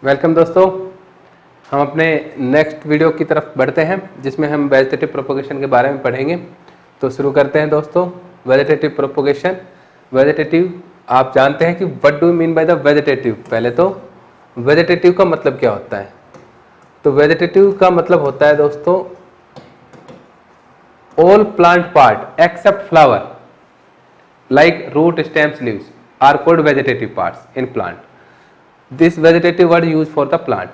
Welcome दोस्तों, हम अपने नेक्स्ट वीडियो की तरफ बढ़ते हैं जिसमें हम वेजिटेटिव प्रोपोगेशन के बारे में पढ़ेंगे। तो शुरू करते हैं दोस्तों। Vegetative propagation. वेजिटेटिव आप जानते हैं कि what do mean by the vegetative. पहले तो वेजिटेटिव का मतलब क्या होता है। तो वेजिटेटिव का मतलब होता है दोस्तों all plant part except flower like root stems leaves are called vegetative parts in plant. This vegetative word use for the plant.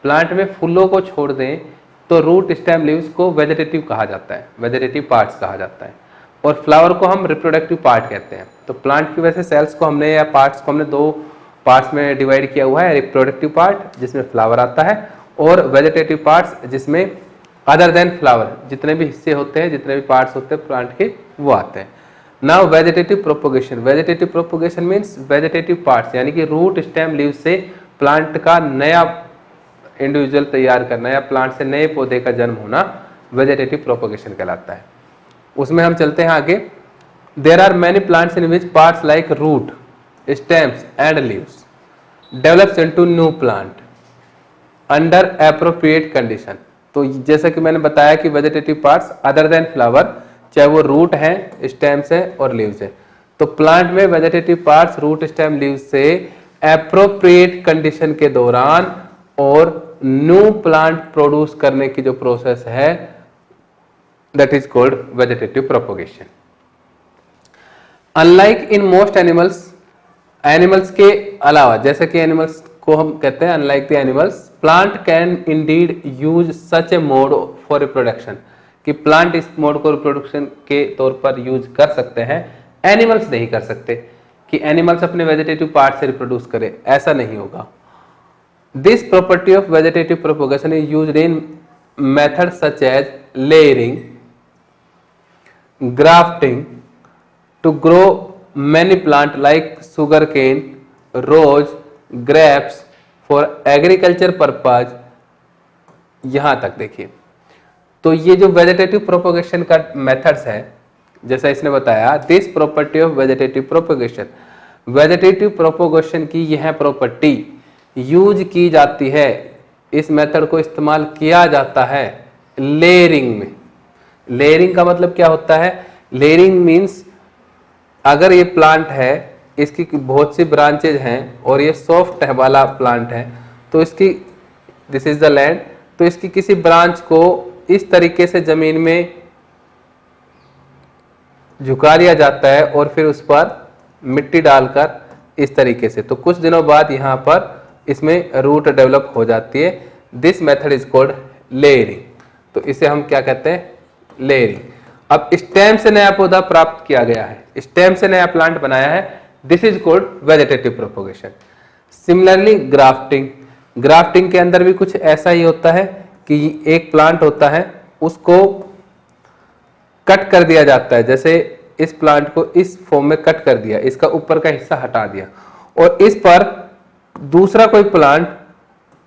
Plant में फूलों को छोड़ दें तो रूट स्टेम लीव्स को वेजिटेटिव कहा जाता है, वेजिटेटिव पार्ट्स कहा जाता है, और फ्लावर को हम रिप्रोडक्टिव पार्ट कहते हैं। तो प्लांट की वजह से सेल्स को हमने या पार्ट्स को हमने दो पार्ट्स में डिवाइड किया हुआ है, रिप्रोडक्टिव पार्ट जिसमें फ्लावर आता है और वेजिटेटिव पार्ट्स जिसमें अदर देन फ्लावर जितने भी हिस्से होते हैं, जितने भी पार्ट्स होते हैं प्लांट के वो आते हैं। Now vegetative propagation. Vegetative propagation means vegetative parts यानी कि रूट स्टेम लीव से प्लांट का नया इंडिविजुअल तैयार करना या प्लांट से नए पौधे का जन्म होना वेजिटेटिव प्रोपोगेशन कहलाता है। उसमें हम चलते हैं आगे। There are many plants in which parts like root stems and leaves develops into new plant under appropriate condition. तो जैसा कि मैंने बताया कि vegetative parts other than flower, चाहे वो रूट है, स्टेम्स है और लीव्स है, तो प्लांट में vegetative parts root stem leaves से एप्रोप्रिएट कंडीशन के दौरान और न्यू प्लांट प्रोड्यूस करने की जो प्रोसेस है that is called vegetative propagation. Unlike in most animals, animals के अलावा, जैसे कि एनिमल्स को हम कहते हैं unlike the animals, plant can Indeed use such A mode for reproduction, कि प्लांट इस मोड को रिप्रोडक्शन के तौर पर यूज कर सकते हैं, एनिमल्स नहीं कर सकते कि एनिमल्स अपने वेजिटेटिव पार्ट से रिप्रोड्यूस करें, ऐसा नहीं होगा। This property of vegetative propagation is used in method such as layering, grafting to grow many plant like sugarcane, rose, grapes for agriculture purpose। यहां तक देखिए, तो ये जो वेजिटेटिव प्रोपोगेशन का मेथड्स है, जैसा इसने बताया, this property of vegetative propagation, vegetative propagation की यह प्रॉपर्टी यूज की जाती है, इस मेथड को इस्तेमाल किया जाता है लेयरिंग में। लेयरिंग का मतलब क्या होता है? लेयरिंग मीन्स अगर ये प्लांट है, इसकी बहुत सी ब्रांचेज हैं और ये सॉफ्ट वाला प्लांट है, तो इसकी दिस इज द लैंड, तो इसकी किसी ब्रांच को इस तरीके से जमीन में झुका दिया जाता है और फिर उस पर मिट्टी डालकर इस तरीके से, तो कुछ दिनों बाद यहाँ पर इसमें रूट डेवलप हो जाती है। This method is called layering. तो इसे हम क्या कहते हैं? लेयरिंग। अब स्टेम से नया पौधा प्राप्त किया गया है, स्टेम से नया प्लांट बनाया है, this is called vegetative propagation. Similarly grafting, grafting के अंदर भी कुछ ऐसा ही होता है कि एक प्लांट होता है, उसको कट कर दिया जाता है, जैसे इस प्लांट को इस फॉर्म में कट कर दिया, इसका ऊपर का हिस्सा हटा दिया और इस पर दूसरा कोई प्लांट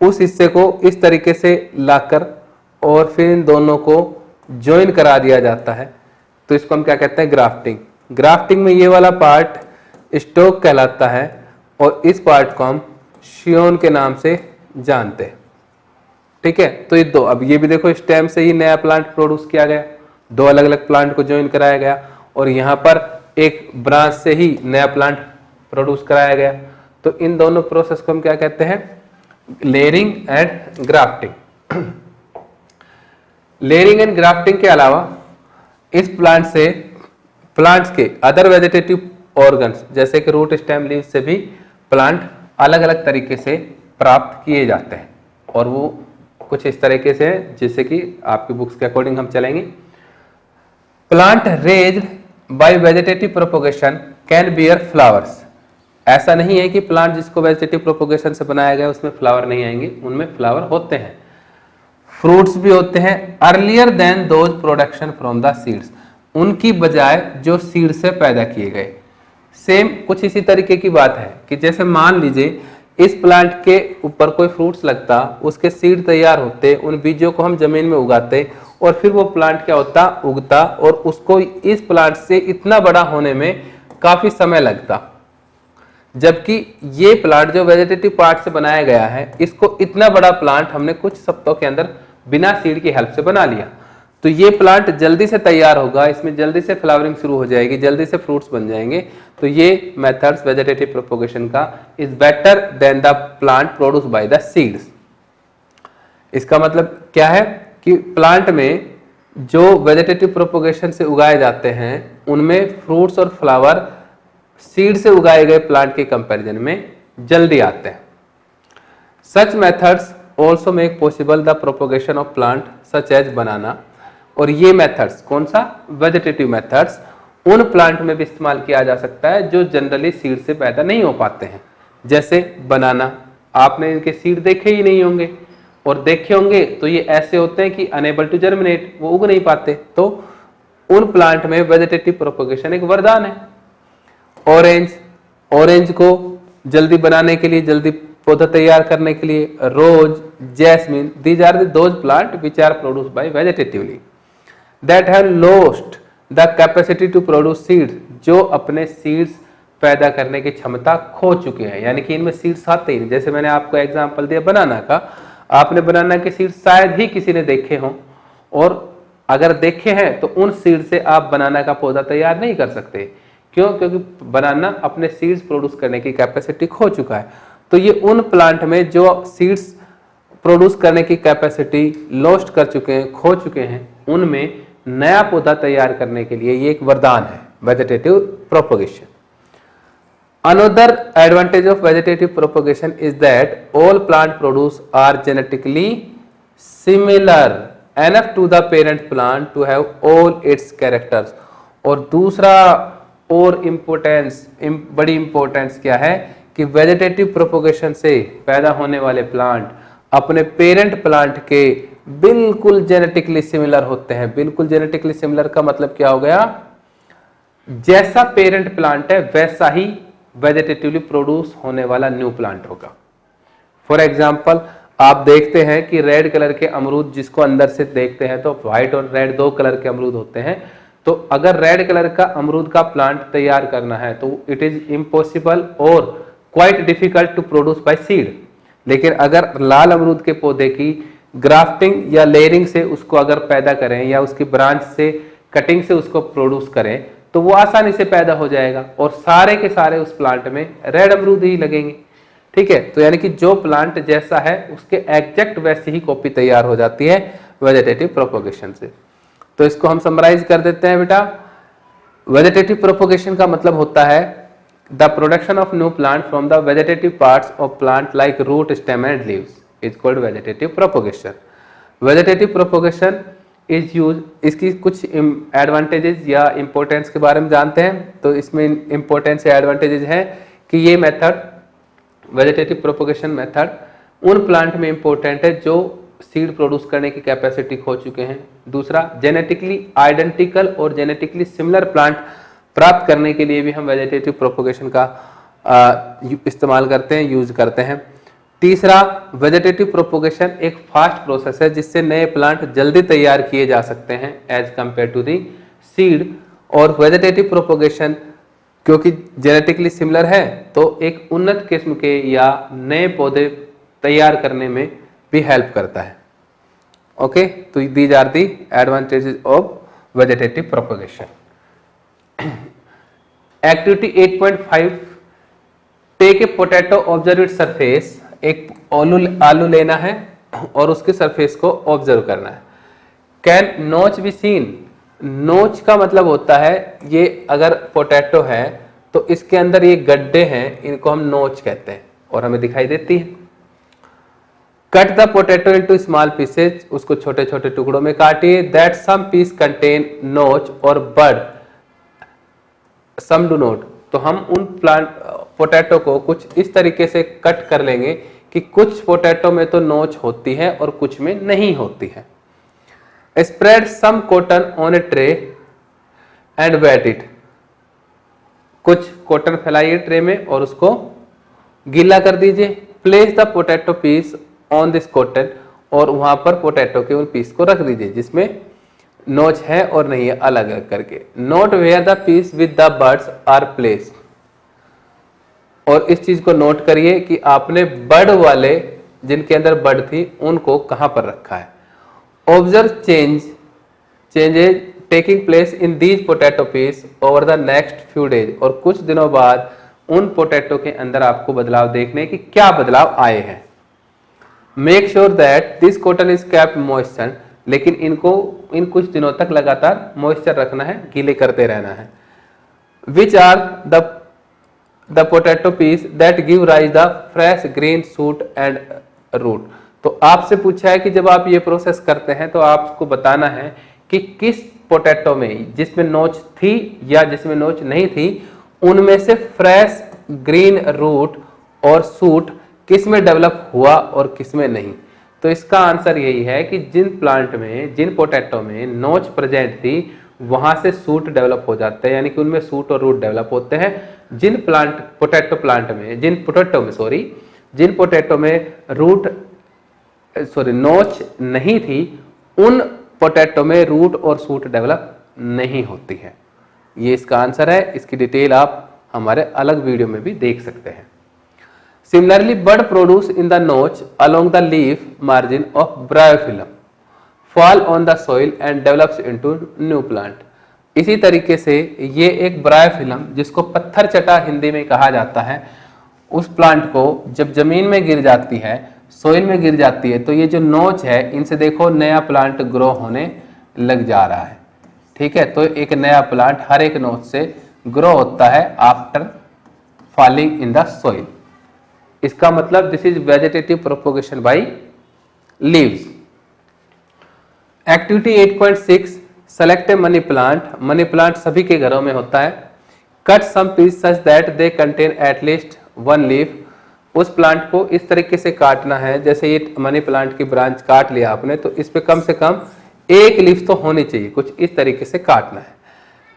उस हिस्से को इस तरीके से लाकर और फिर इन दोनों को ज्वाइन करा दिया जाता है, तो इसको हम क्या कहते हैं? ग्राफ्टिंग। ग्राफ्टिंग में ये वाला पार्ट स्टोक कहलाता है और इस पार्ट को हम शियोन के नाम से जानते हैं। ठीक है, तो ये दो, अब ये भी देखो स्टेम से ही नया प्लांट प्रोड्यूस किया गया, दो अलग अलग प्लांट को ज्वाइन कराया गया और यहाँ पर एक ब्रांच से ही नया प्लांट प्रोड्यूस कराया गया, तो इन दोनों प्रोसेस को हम क्या कहते हैं? Layering and grafting. Layering and grafting के अलावा इस प्लांट से प्लांट्स के अदर वेजिटेटिव ऑर्गन्स जैसे कि रूट स्टेम लीव से भी प्लांट अलग अलग तरीके से प्राप्त किए जाते हैं और वो कुछ इस तरीके से है जिससे कि आपकी बुक्स के अकॉर्डिंग हम चलेंगे। Plant raised bye vegetative propagation can bear flowers. ऐसा नहीं है कि प्लांट जिसको वेजिटेटिव प्रोपोगेशन से बनाया गया उसमें फ्लावर नहीं आएंगे, उनमें फ्लावर होते हैं, फ्रूट्स भी होते हैं। Earlier than those production from the seeds, उनकी बजाय जो सीड से पैदा किए गए। सेम कुछ इसी तरीके की बात है कि जैसे मान लीजिए इस प्लांट के ऊपर कोई फ्रूट्स लगता, उसके सीड तैयार होते, उन बीजों को हम जमीन में उगाते और फिर वो प्लांट क्या होता? उगता और उसको इस प्लांट से इतना बड़ा होने में काफी समय लगता। जबकि ये प्लांट जो वेजिटेटिव पार्ट से बनाया गया है, इसको इतना बड़ा प्लांट हमने कुछ सप्ताहों के अंदर बिना सीड की हेल्प से बना लिया। तो ये प्लांट जल्दी से तैयार होगा, इसमें जल्दी से फ्लावरिंग शुरू हो जाएगी, जल्दी से फ्रूट्स बन जाएंगे। तो ये मेथड्स वेजिटेटिव प्रोपोगेशन का is better than the plant produce by the seeds. इसका मतलब क्या है कि प्लांट में जो वेजिटेटिव प्रोपोगेशन से उगाए जाते हैं उनमें फ्रूट्स और फ्लावर सीड से उगाए गए प्लांट के कंपैरिजन में जल्दी आते हैं। Such methods also make possible the propagation of plant such as banana. और ये मेथड्स कौन सा? वेजिटेटिव मेथड्स उन प्लांट में भी इस्तेमाल किया जा सकता है जो जनरली सीड से पैदा नहीं हो पाते हैं। जैसे बनाना, आपने इनके सीड देखे ही नहीं होंगे, और देखे होंगे तो ये ऐसे होते हैं कि अनेबल टू जर्मिनेट, वो उग नहीं पाते। तो उन प्लांट में वेजिटेटिव प्रोपोगेशन एक वरदान है। ऑरेंज को जल्दी बनाने के लिए, जल्दी पौधा तैयार करने के लिए rose, jasmine, these are those plant which are produced by vegetatively that have lost the capacity to produce seeds, जो अपने सीड्स पैदा करने की क्षमता खो चुके हैं, यानी कि इनमें सीड्स आते ही नहीं। जैसे मैंने आपको एग्जांपल दिया बनाना का, आपने बनाना के सीड्स शायद ही किसी ने देखे हों, और अगर देखे हैं तो उन सीड से आप बनाना का पौधा तैयार नहीं कर सकते। क्यों? क्योंकि बनाना अपने सीड्स प्रोड्यूस करने की कैपेसिटी खो चुका है। तो ये उन प्लांट में जो सीड्स प्रोड्यूस करने की कैपेसिटी लॉस्ट कर चुके हैं, खो चुके हैं, उनमें नया पौधा तैयार करने के लिए ये एक वरदान है, vegetative propagation. Another advantage of vegetative propagation is that all plant produce are genetically similar enough to the parent plant to have all its characters। और दूसरा और बड़ी इंपॉर्टेंस क्या है कि वेजिटेटिव प्रोपोगेशन से पैदा होने वाले प्लांट अपने पेरेंट प्लांट के बिल्कुल जेनेटिकली सिमिलर होते हैं। बिल्कुल जेनेटिकली सिमिलर का मतलब क्या हो गया? जैसा पेरेंट प्लांट है वैसा ही वेजिटेटिवली प्रोड्यूस होने वाला न्यू प्लांट होगा। फॉर एग्जाम्पल, आप देखते हैं कि रेड कलर के अमरूद, जिसको अंदर से देखते हैं तो व्हाइट और रेड दो कलर के अमरूद होते हैं। तो अगर रेड कलर का अमरूद का प्लांट तैयार करना है तो इट इज इम्पॉसिबल और quite difficult to produce by seed. लेकिन अगर लाल अमरूद के पौधे की ग्राफ्टिंग या लेयरिंग से उसको अगर पैदा करें या उसकी ब्रांच से कटिंग से उसको प्रोड्यूस करें तो वो आसानी से पैदा हो जाएगा और सारे के सारे उस प्लांट में रेड अमरूद ही लगेंगे। ठीक है, तो यानी कि जो प्लांट जैसा है उसके एग्जैक्ट वैसी ही कॉपी तैयार हो जाती है वेजिटेटिव प्रोपोगेशन से। तो इसको हम समराइज कर देते हैं बेटा। वेजिटेटिव प्रोपोगेशन का मतलब होता है the production of new plant from the vegetative parts of plant like root, stem and leaves is called vegetative propagation. Vegetative propagation is use, इसकी कुछ एडवांटेजेस या इंपॉर्टेंस के बारे में जानते हैं। तो इसमें इंपॉर्टेंस या एडवांटेजेस हैं कि ये मेथड, वेजिटेटिव प्रोपोगेशन मेथड उन प्लांट में इंपॉर्टेंट है जो सीड प्रोड्यूस करने की कैपेसिटी खो चुके हैं। दूसरा, जेनेटिकली आइडेंटिकल और जेनेटिकली सिमिलर प्लांट प्राप्त करने के लिए भी हम वेजिटेटिव प्रोपोगेशन का इस्तेमाल करते हैं, यूज करते हैं। तीसरा, वेजिटेटिव प्रोपोगेशन एक फास्ट प्रोसेस है जिससे नए प्लांट जल्दी तैयार किए जा सकते हैं as compare to the seed. और वेजिटेटिव प्रोपोगेशन क्योंकि जेनेटिकली सिमिलर है तो एक उन्नत किस्म के या नए पौधे तैयार करने में भी हेल्प करता है। ओके, तो these are the advantages of vegetative propagation. Activity 8.5, take a potato, observe its surface. एक आलू लेना है और उसके सरफेस को ऑब्जर्व करना है। कैन नोच बी सीन। नोच का मतलब होता है, ये अगर पोटैटो है तो इसके अंदर ये गड्ढे हैं, इनको हम नोच कहते हैं और हमें दिखाई देती है। Cut the potato into small pieces, उसको छोटे छोटे टुकड़ों में काटिए। दैट सम पीस कंटेन नोच और बड, सम डू नॉट। तो हम उन प्लांट पोटैटो को कुछ इस तरीके से कट कर लेंगे कि कुछ पोटैटो में तो नोच होती है और कुछ में नहीं होती है। Spread some cotton on a tray and wet it. कुछ कॉटन फैलाइए ट्रे में और उसको गीला कर दीजिए। Place the potato piece on this cotton, और वहां पर पोटैटो के उन पीस को रख दीजिए जिसमें नोच है और नहीं है, अलग अलग करके। Note where the piece with the buds are placed. और इस चीज को नोट करिए कि आपने बर्ड वाले जिनके अंदर बर्ड थी उनको कहां पर रखा है। Observe changes taking place in these potato peace over the next few days, और कुछ दिनों बाद उन पोटैटो के अंदर आपको बदलाव देखने कि क्या बदलाव आए हैं। Make sure that this cotton is kept moisture, लेकिन इनको इन कुछ दिनों तक लगातार मॉइस्चर रखना है, गीले करते रहना है। Which are the potato piece that give rise the fresh green shoot and root. तो आपसे पूछा है कि जब आप ये प्रोसेस करते हैं तो आपको बताना है कि किस पोटैटो में, जिसमें नोच थी या जिसमें नोच नहीं थी, उनमें से फ्रेश ग्रीन रूट और सूट किस में डेवलप हुआ और किस में नहीं। तो इसका आंसर यही है कि जिन प्लांट में, जिन पोटैटो में नोच प्रेजेंट थी वहां से सूट डेवलप हो जाते हैं, यानी कि उनमें सूट और रूट डेवलप होते हैं। जिन पोटैटो में नोच नहीं थी, उन पोटैटो में रूट और सूट डेवलप नहीं होती है। ये इसका आंसर है। इसकी डिटेल आप हमारे अलग वीडियो में भी देख सकते हैं। Similarly, bud produce in the notch along the leaf margin of bryophyllum fall on the soil and develops into new plant। इसी तरीके से ये एक ब्रायोफिलम, जिसको पत्थर चटा हिंदी में कहा जाता है, उस प्लांट को जब जमीन में गिर जाती है, सोइल में गिर जाती है, तो ये जो नोच है इनसे देखो नया प्लांट ग्रो होने लग जा रहा है। ठीक है, तो एक नया प्लांट हर एक नोच से ग्रो होता है after falling in the soil. इसका मतलब this is vegetative propagation by leaves. Activity 8.6 select a money plant. Money plant सभी के घरों में होता है। Cut some piece such that they contain at least one leaf. उस प्लांट को इस तरीके से काटना है, जैसे ये मनी प्लांट की ब्रांच काट लिया आपने, तो इस पे कम से कम एक लीफ तो होनी चाहिए, कुछ इस तरीके से काटना है।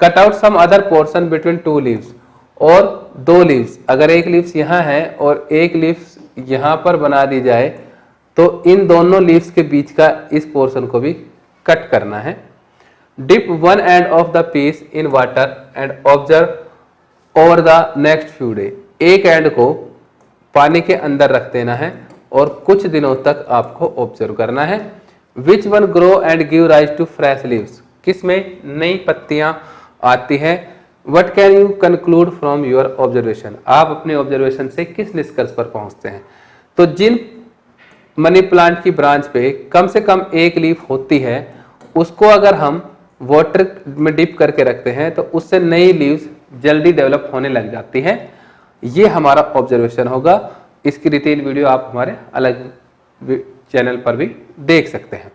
Cut out some other portion between two leaves, और दो लीव्स, अगर एक लीव्स यहाँ है और एक लीव्स यहाँ पर बना दी जाए तो इन दोनों लीव्स के बीच का इस पोर्शन को भी कट करना है। Dip one end of the piece in water and observe over the next few day. एक एंड को पानी के अंदर रख देना है और कुछ दिनों तक आपको ऑब्जर्व करना है। Which one grow and give rise to fresh leaves. किसमें नई पत्तियां आती है। What can you conclude from your observation. आप अपने ऑब्जर्वेशन से किस निष्कर्ष पर पहुंचते हैं। तो जिन मनी प्लांट की ब्रांच पे कम से कम एक लीफ होती है, उसको अगर हम वाटर में डिप करके रखते हैं तो उससे नई लीव्स जल्दी डेवलप होने लग जाती है। ये हमारा ऑब्जर्वेशन होगा। इसकी डिटेल वीडियो आप हमारे अलग चैनल पर भी देख सकते हैं।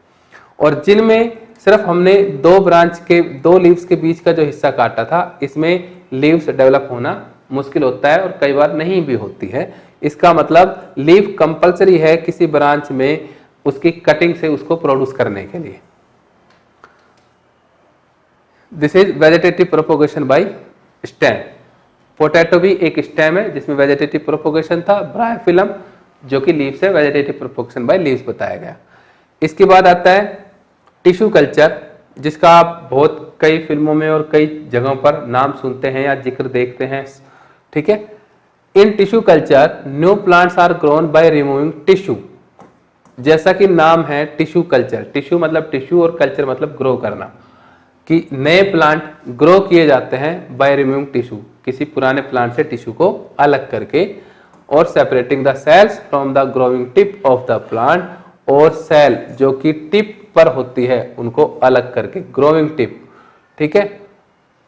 और जिनमें सिर्फ हमने दो लीव्स के बीच का जो हिस्सा काटा था, इसमें लीव्स डेवलप होना मुश्किल होता है और कई बार नहीं भी होती है। इसका मतलब लीफ कंपलसरी है किसी ब्रांच में उसकी कटिंग से उसको प्रोड्यूस करने के लिए। This is vegetative propagation by stem. Potato भी एक स्टेम है जिसमें वेजिटेटिव प्रोपोगेशन था। ब्रायोफिलम जो कि लीव्स है, वेजिटेटिव प्रोपोगेशन बाय लीव्स बताया गया। इसके बाद आता है टिश्यू कल्चर, जिसका आप बहुत कई फिल्मों में और कई जगहों पर नाम सुनते हैं या जिक्र देखते हैं। ठीक है, in tissue culture new plants are grown by removing tissue. जैसा कि नाम है टिश्यू कल्चर, टिश्यू मतलब टिश्यू और कल्चर मतलब ग्रो करना, कि नए प्लांट ग्रो किए जाते हैं बाय रिमूविंग टिश्यू, किसी पुराने प्लांट से टिश्यू को अलग करके, और separating the cells from the growing tip of the plant, और सेल जो कि टिप पर होती है उनको अलग करके, ग्रोइंग टिप। ठीक है,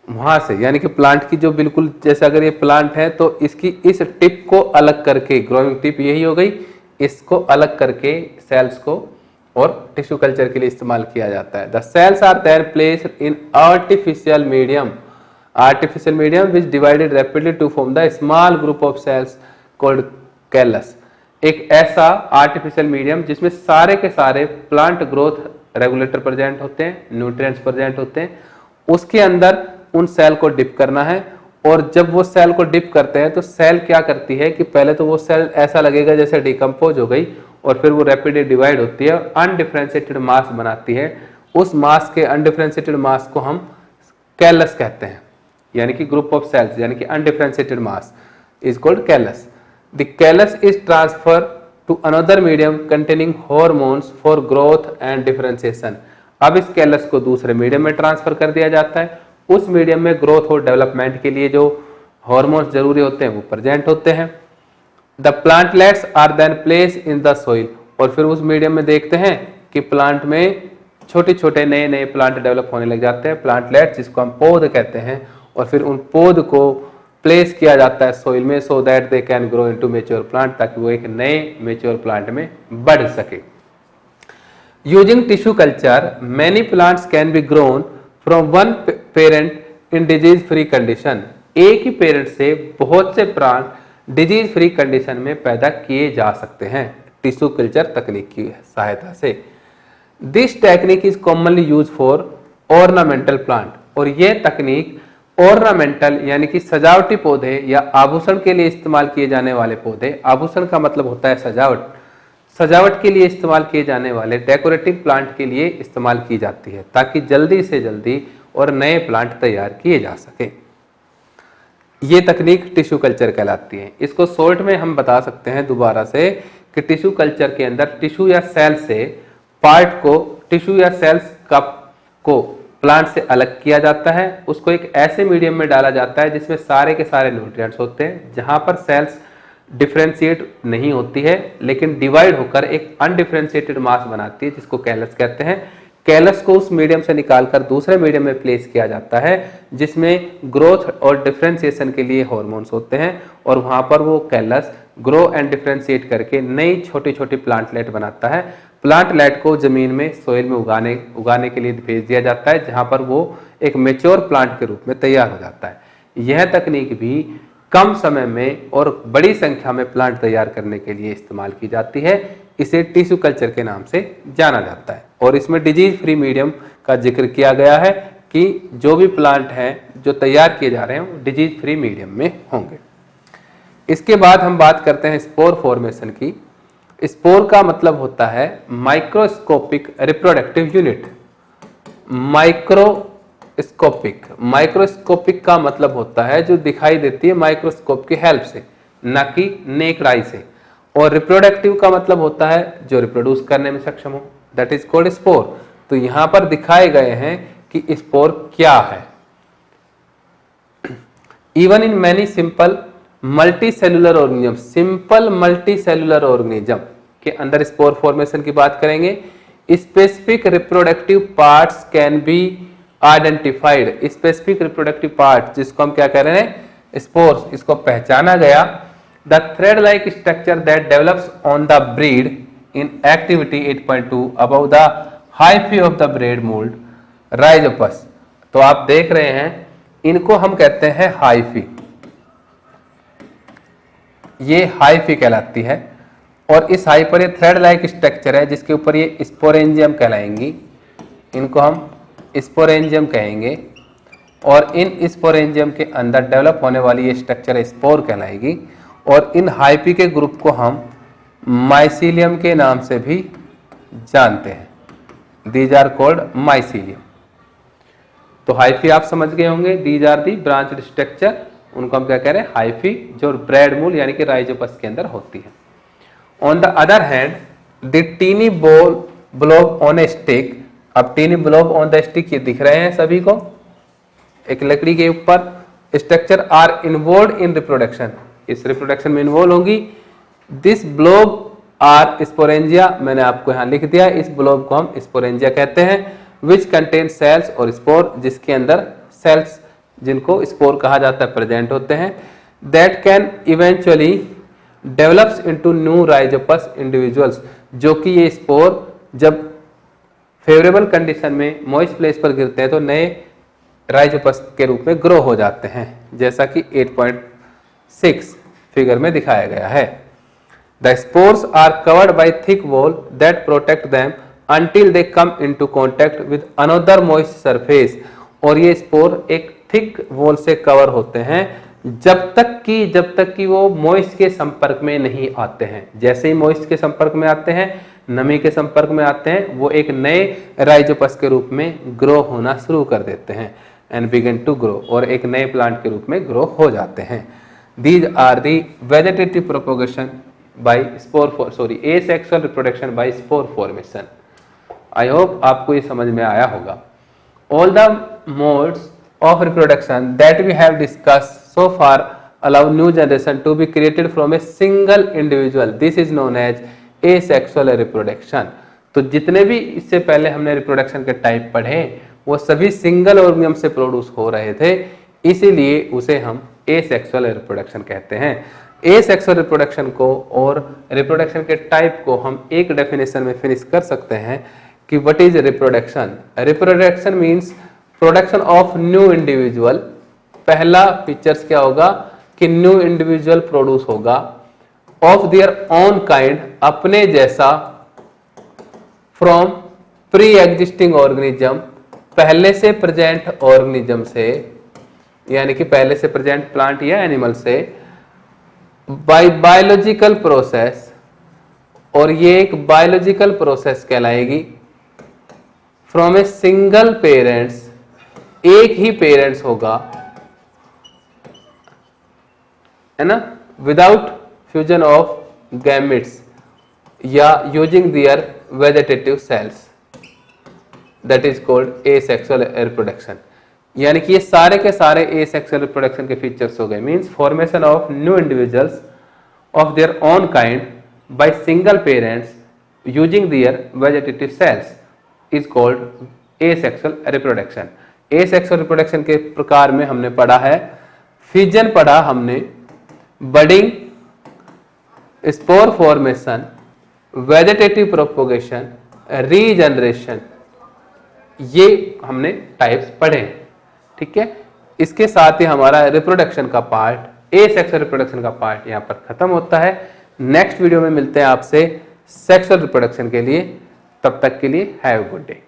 वहां से, यानी कि प्लांट की जो बिल्कुल, जैसे अगर ये प्लांट है तो इसकी इस टिप को अलग करके, ग्रोइंग टिप यही हो गई, इसको अलग करके सेल्स को और टिश्यू कल्चर के लिए इस्तेमाल किया जाता है। The cells are then placed in artificial medium which divided rapidly to form the small group of cells called callus. एक ऐसा आर्टिफिशियल मीडियम जिसमें सारे के सारे प्लांट ग्रोथ रेगुलेटर प्रेजेंट होते हैं, न्यूट्रिएंट्स प्रेजेंट होते हैं, उसके अंदर उन सेल को डिप करना है। और जब वो सेल को डिप करते हैं तो सेल क्या करती है कि पहले तो वो सेल ऐसा लगेगा जैसे डिकम्पोज हो गई, और फिर वो रैपिडली डिवाइड होती है और अनडिफरेंशिएटेड मास बनाती है। उस मास के, अनडिफरेंशिएटेड मास को हम कैलस कहते हैं, यानी कि ग्रुप ऑफ सेल्स, यानी कि undifferentiated mass. is called callus. The callus is transferred to another medium containing hormones for growth and differentiation. अब इस कैलस को दूसरे मीडियम में ट्रांसफर कर दिया जाता है। उस मीडियम में ग्रोथ और डेवलपमेंट के लिए जो हॉर्मोन्स जरूरी होते हैं वो प्रेजेंट होते हैं। The plantlets are then place in the soil, और फिर उस मीडियम में देखते हैं कि प्लांट में छोटे छोटे नए नए प्लांट डेवलप होने लग जाते हैं, प्लांटलेट्स जिसको हम पौध कहते हैं, और फिर उन पौध को प्लेस किया जाता है सॉइल में so that they can grow into mature plant, ताकि वो एक नए मैच्योर प्लांट में बढ़ सके। Using tissue culture many plants can be grown from one parent in disease free condition. एक ही पेरेंट से बहुत से प्लांट डिजीज फ्री कंडीशन में पैदा किए जा सकते हैं टिश्यू कल्चर तकनीक की सहायता से। This technique is commonly use for ornamental plant, और यह तकनीक ऑर्नामेंटल यानी कि सजावटी पौधे या आभूषण के लिए इस्तेमाल किए जाने वाले पौधे, आभूषण का मतलब होता है सजावट, सजावट के लिए इस्तेमाल किए जाने वाले डेकोरेटिव प्लांट के लिए इस्तेमाल की जाती है, ताकि जल्दी से जल्दी और नए प्लांट तैयार किए जा सके। ये तकनीक टिश्यू कल्चर कहलाती है। इसको शॉर्ट में हम बता सकते हैं दोबारा से कि टिश्यू कल्चर के अंदर टिश्यू या सेल से पार्ट को, टिश्यू या सेल्स को प्लांट से अलग किया जाता है, उसको एक ऐसे मीडियम में डाला जाता है जिसमें सारे के सारे न्यूट्रिएंट्स होते हैं, जहां पर सेल्स डिफरेंशिएट नहीं होती है लेकिन डिवाइड होकर एक अनडिफरेंशिएटेड मास बनाती है जिसको कैलस कहते हैं। कैलस को उस मीडियम से निकालकर दूसरे मीडियम में प्लेस किया जाता है जिसमें ग्रोथ और डिफरेंशिएशन के लिए हॉर्मोन्स होते हैं, और वहां पर वो कैलस ग्रो एंड डिफरेंशिएट करके नई छोटी छोटी प्लांटलेट बनाता है। प्लांटलेट को जमीन में सोइल में उगाने के लिए भेज दिया जाता है, जहां पर वो एक मैच्योर प्लांट के रूप में तैयार हो जाता है। यह तकनीक भी कम समय में और बड़ी संख्या में प्लांट तैयार करने के लिए इस्तेमाल की जाती है। इसे टिश्यू कल्चर के नाम से जाना जाता है, और इसमें डिजीज फ्री मीडियम का जिक्र किया गया है कि जो भी प्लांट हैं जो तैयार किए जा रहे हैं वो डिजीज फ्री मीडियम में होंगे। इसके बाद हम बात करते हैं स्पोर फॉर्मेशन की। स्पोर का मतलब होता है माइक्रोस्कोपिक रिप्रोडक्टिव यूनिट। माइक्रोस्कोपिक का मतलब होता है जो दिखाई देती है माइक्रोस्कोप की हेल्प से, न कि नेक्ड आई से। और रिप्रोडक्टिव का मतलब होता है जो रिप्रोड्यूस करने में सक्षम हो, दैट इज कॉल्ड स्पोर। तो यहां पर दिखाए गए हैं कि स्पोर क्या है। Even in many simple multicellular organism, simple multicellular organism के अंदर स्पोर फॉर्मेशन की बात करेंगे। Specific reproductive parts can be identified. Specific reproductive part जिसको हम क्या कह रहे हैं, स्पोर्स, इसको पहचाना गया। The thread like structure that develops on the breed in activity 8.2 above the hyphae of the bread mould Rhizopus. तो आप देख रहे हैं इनको हम कहते हैं हाइफी, ये हाइफी कहलाती है। और इस हाई पर ये थ्रेड लाइक स्ट्रक्चर है जिसके ऊपर ये स्पोरेंजियम कहलाएंगी, इनको हम स्पोरेंजियम कहेंगे। और इन स्पोरेंजियम के अंदर डेवलप होने वाली ये स्ट्रक्चर स्पोर कहलाएगी। और इन हाइफी के ग्रुप को हम माइसीलियम के नाम से भी जानते हैं, दीज आर कॉल्ड माइसीलियम। तो हाइफी आप समझ गए होंगे, these are the branched structure, उनको हम क्या कह रहे हैं, हाइफी, जो ब्रेड मूल यानी कि राइजोपस के अंदर होती है। On the other hand the tiny blob on a stick. अब tiny blob on the stick ये दिख रहे हैं सभी को, एक लकड़ी के ऊपर। Structure are involve in reproduction, इस रिप्रोडक्शन में इन्वॉल्व होंगी। दिस ब्लोब आर स्पोरेंजिया, मैंने आपको यहां लिख दिया, इस ब्लोब को हम स्पोरेंजिया कहते हैं। विच कंटेन सेल्स और स्पोर, जिसके अंदर सेल्स जिनको स्पोर कहा जाता है प्रेजेंट होते हैं। That can eventually develops into new Rhizopus individuals, जो कि ये स्पोर जब फेवरेबल कंडीशन में मॉइस्ट प्लेस पर गिरते हैं तो नए राइजोपस के रूप में ग्रो हो जाते हैं, जैसा कि 8.6 फिगर में दिखाया गया है। The spores are covered by thick wall that protect them until they come into contact with another moist surface। और ये स्पोर एक थिक वॉल से कवर होते हैं जब तक कि वो मॉइस्ट के संपर्क में नहीं आते हैं। जैसे ही मॉइस्ट के संपर्क में आते हैं, नमी के संपर्क में आते हैं, वो एक नए राइजोपस के रूप में ग्रो होना शुरू कर देते हैं, एंड बिगिन टू ग्रो, और एक नए प्लांट के रूप में ग्रो हो जाते हैं। These are the vegetative propagation by asexual reproduction by spore formation. I hope आपको ये समझ में आया होगा. All the modes of reproduction that we have discussed so far allow new generation to be created from a single individual. This is known as asexual reproduction. तो जितने भी इससे पहले हमने रिप्रोडक्शन के टाइप पढ़े वो सभी सिंगल ऑर्गेनिज्म से प्रोड्यूस हो रहे थे, इसीलिए उसे हम एसेक्सुअल रिप्रोडक्शन कहते हैं. एसेक्सुअल रिप्रोडक्शन को और रिप्रोडक्शन के टाइप को हम एक डेफिनेशन में फिनिश कर सकते हैं कि what is reproduction. Reproduction means production of new individual. पहला फीचर्स क्या होगा कि न्यू इंडिविजुअल प्रोड्यूस होगा ऑफ देयर ओन काइंड, अपने जैसा, फ्रॉम प्री एग्जिस्टिंग ऑर्गेनिज्म, पहले से प्रेजेंट ऑर्गेनिज्म से, यानी कि पहले से प्रेजेंट प्लांट या एनिमल से, बाय बायोलॉजिकल प्रोसेस, और ये एक बायोलॉजिकल प्रोसेस कहलाएगी, फ्रॉम ए सिंगल पेरेंट्स, एक ही पेरेंट्स होगा, है ना, विदाउट फ्यूजन ऑफ गैमेट्स या using their vegetative cells, that is called asexual reproduction. यानी कि ये सारे के सारे एसेक्सुअल रिप्रोडक्शन के फीचर्स हो गए. Means formation of new individuals of their own kind by single parents using their vegetative cells is called asexual reproduction. Asexual reproduction के प्रकार में हमने पढ़ा है फिजन, पढ़ा हमने budding, spore formation, vegetative propagation, regeneration, ये हमने टाइप्स पढ़े. ठीक है, इसके साथ ही हमारा रिप्रोडक्शन का पार्ट, एसेक्सुअल रिप्रोडक्शन का पार्ट यहाँ पर खत्म होता है. नेक्स्ट वीडियो में मिलते हैं आपसे सेक्सुअल रिप्रोडक्शन के लिए. तब तक के लिए हैव अ गुड डे.